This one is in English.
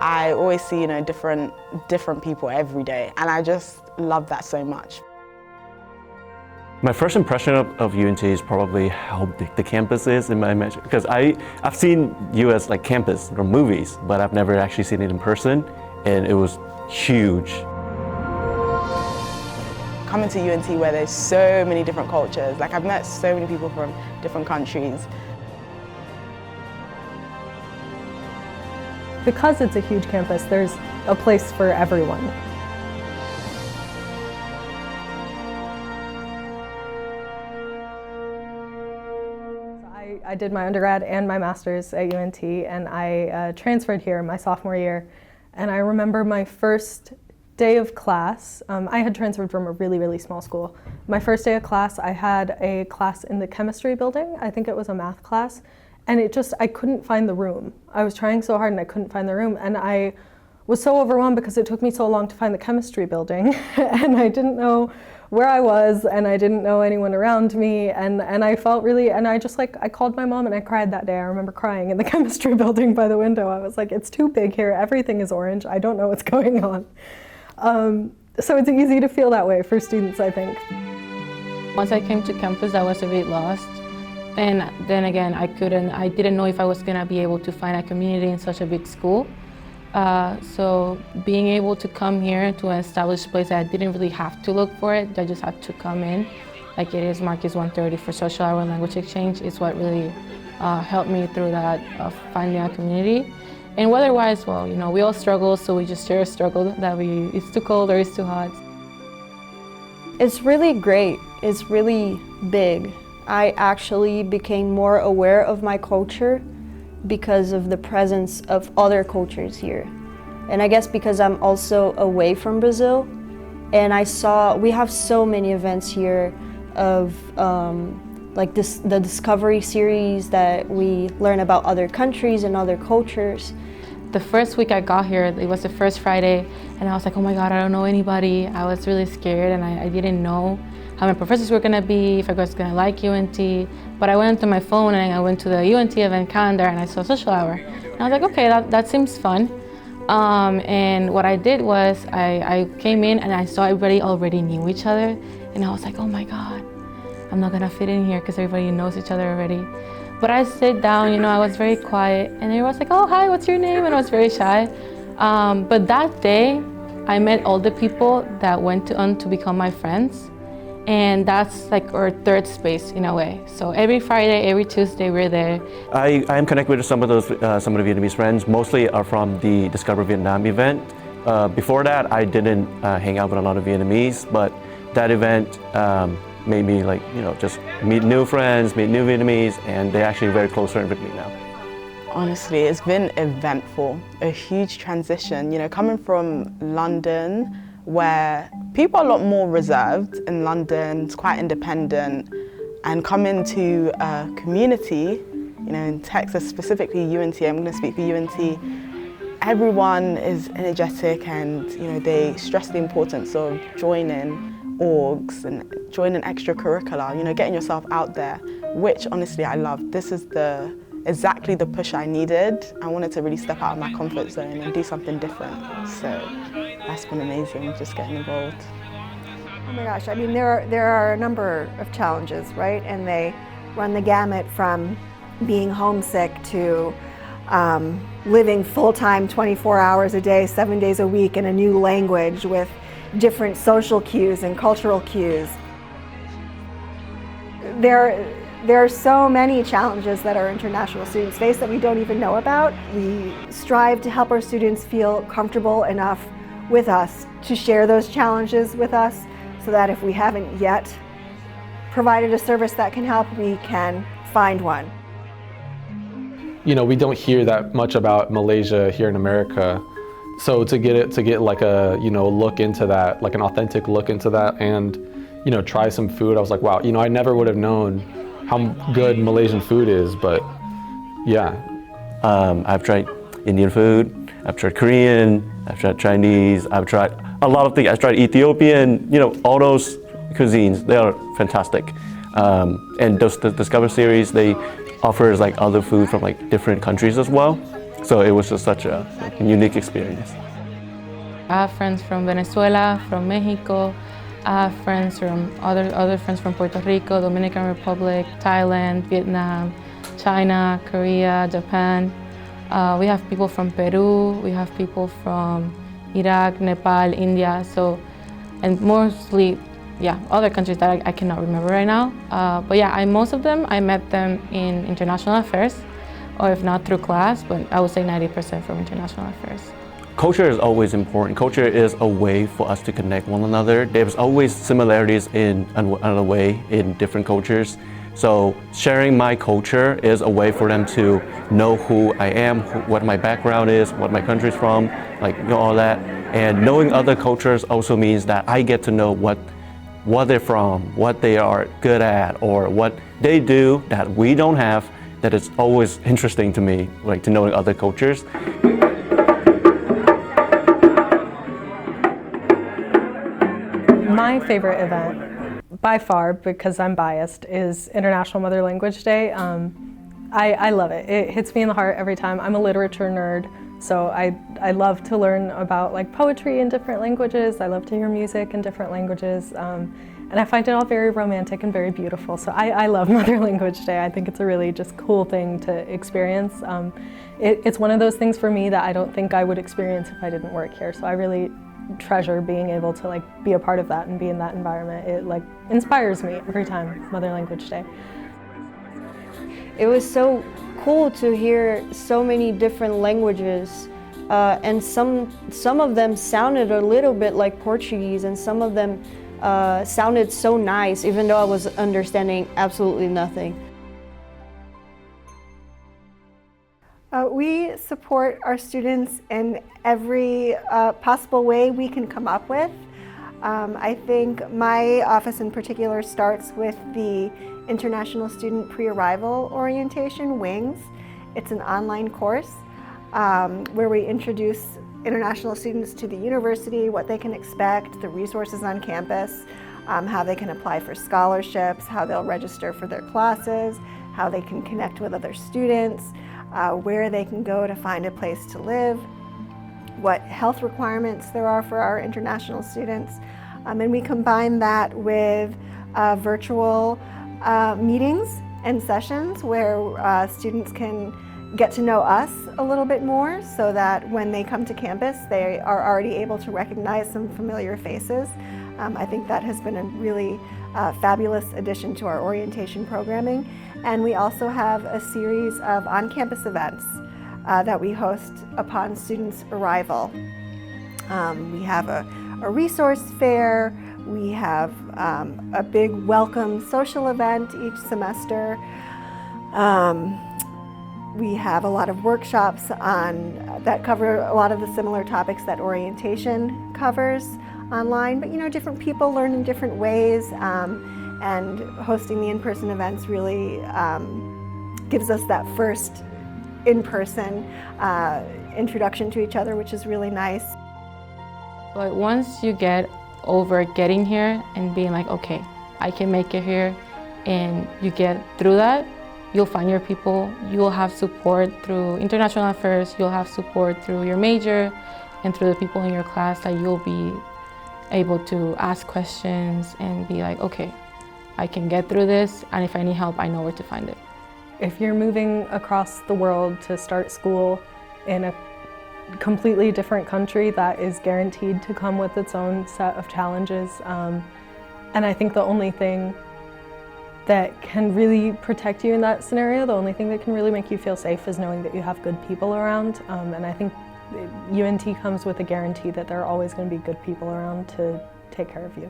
I always see, different people every day, and I just love that so much. My first impression of UNT is probably how big the campus is in my imagination, because I've seen US like campus from movies, but I've never actually seen it in person, and it was huge. Coming to UNT where there's so many different cultures, like I've met so many people from different countries. Because it's a huge campus, there's a place for everyone. I did my undergrad and my master's at UNT, and I transferred here my sophomore year. And I remember my first day of class, I had transferred from a really, really small school. My first day of class, I had a class in the chemistry building. I think it was a math class. And I couldn't find the room. I was trying so hard and I couldn't find the room. And I was so overwhelmed because it took me so long to find the chemistry building. And I didn't know where I was, and I didn't know anyone around me. And I felt really, and I called my mom and I cried that day. I remember crying in the chemistry building by the window. I was like, it's too big here. Everything is orange. I don't know what's going on. So it's easy to feel that way for students, I think. Once I came to campus, I was a bit lost. And then again, I didn't know if I was gonna be able to find a community in such a big school. So being able to come here to an established place, I didn't really have to look for it. I just had to come in, like it is Marquis 130 for social hour and language exchange. Is what really helped me through that finding a community. And weather-wise, well, we all struggle, so we just share a struggle that it's too cold or it's too hot. It's really great. It's really big. I actually became more aware of my culture because of the presence of other cultures here. And I guess because I'm also away from Brazil, and we have so many events here of the Discovery series that we learn about other countries and other cultures. The first week I got here, it was the first Friday, and I was like, oh my God, I don't know anybody. I was really scared, and I didn't know how my professors were gonna be, if I was gonna like UNT. But I went to my phone and I went to the UNT event calendar and I saw social hour. And I was like, okay, that seems fun. And what I did was I came in and I saw everybody already knew each other. And I was like, oh my God, I'm not gonna fit in here because everybody knows each other already. But I sat down, I was very quiet, and everyone was like, oh, hi, what's your name? And I was very shy. But that day, I met all the people that went on to become my friends. And that's like our third space in a way. So every Friday, every Tuesday, we're there. I am connected with some of the Vietnamese friends. Mostly are from the Discover Vietnam event. Before that, I didn't hang out with a lot of Vietnamese, but that event made me just meet new friends, meet new Vietnamese, and they're actually very close friends with me now. Honestly, it's been eventful, a huge transition. Coming from London, where people are a lot more reserved. In London, it's quite independent, and coming to a community, in Texas, specifically UNT, I'm going to speak for UNT, everyone is energetic, and they stress the importance of joining orgs and joining extracurricular, getting yourself out there, which honestly I love. This is exactly the push I needed. I wanted to really step out of my comfort zone and do something different. So that's been amazing, just getting involved. Oh my gosh, I mean, there are a number of challenges, right? And they run the gamut from being homesick to living full-time 24 hours a day, 7 days a week in a new language with different social cues and cultural cues. There are so many challenges that our international students face that we don't even know about. We strive to help our students feel comfortable enough with us to share those challenges with us, so that if we haven't yet provided a service that can help, we can find one. We don't hear that much about Malaysia here in America. So to get like a look into that, like an authentic look into that, and try some food, I was like, wow, I never would have known how good Malaysian food is, but yeah. I've tried Indian food, I've tried Korean, I've tried Chinese, I've tried a lot of things. I've tried Ethiopian, all those cuisines, they are fantastic. And the Discover series, they offers like other food from like different countries as well. So it was just such a unique experience. I have friends from Venezuela, from Mexico. I have friends from other friends from Puerto Rico, Dominican Republic, Thailand, Vietnam, China, Korea, Japan. We have people from Peru. We have people from Iraq, Nepal, India. So, and mostly, yeah, other countries that I cannot remember right now. But yeah, most of them, I met them in international affairs, or if not through class, but I would say 90% from international affairs. Culture is always important. Culture is a way for us to connect one another. There's always similarities in another way in different cultures. So sharing my culture is a way for them to know who I am, what my background is, what my country's from, like, you know, all that. And knowing other cultures also means that I get to know what they're from, what they are good at, or what they do that we don't have. That is always interesting to me, like to knowing other cultures. My favorite event, by far, because I'm biased, is International Mother Language Day. I love it. It hits me in the heart every time. I'm a literature nerd, so I love to learn about like poetry in different languages. I love to hear music in different languages, and I find it all very romantic and very beautiful. So I love Mother Language Day. I think it's a really just cool thing to experience. It's one of those things for me that I don't think I would experience if I didn't work here. So I really treasure being able to like be a part of that and be in that environment. It like inspires me every time, Mother Language Day. It was so cool to hear so many different languages, and some of them sounded a little bit like Portuguese, and some of them sounded so nice, even though I was understanding absolutely nothing. We support our students in every possible way we can come up with. I think my office in particular starts with the International Student Pre-Arrival Orientation, WINGS. It's an online course where we introduce international students to the university, what they can expect, the resources on campus, how they can apply for scholarships, how they'll register for their classes, how they can connect with other students, where they can go to find a place to live, what health requirements there are for our international students. And we combine that with virtual meetings and sessions where students can get to know us a little bit more, so that when they come to campus, they are already able to recognize some familiar faces. I think that has been a really fabulous addition to our orientation programming. And we also have a series of on-campus events that we host upon students' arrival. We have a resource fair, we have a big welcome social event each semester. We have a lot of workshops that cover a lot of the similar topics that orientation covers online, but you know, different people learn in different ways, and hosting the in-person events really gives us that first in-person introduction to each other, which is really nice. But once you get over getting here and being like, okay, I can make it here, and you get through that, you'll find your people, you'll have support through international affairs, you'll have support through your major and through the people in your class that you'll be able to ask questions and be like, okay, I can get through this, and if I need help, I know where to find it. If you're moving across the world to start school in a completely different country, that is guaranteed to come with its own set of challenges. And I think the only thing that can really protect you in that scenario, the only thing that can really make you feel safe, is knowing that you have good people around. And I think UNT comes with a guarantee that there are always going to be good people around to take care of you.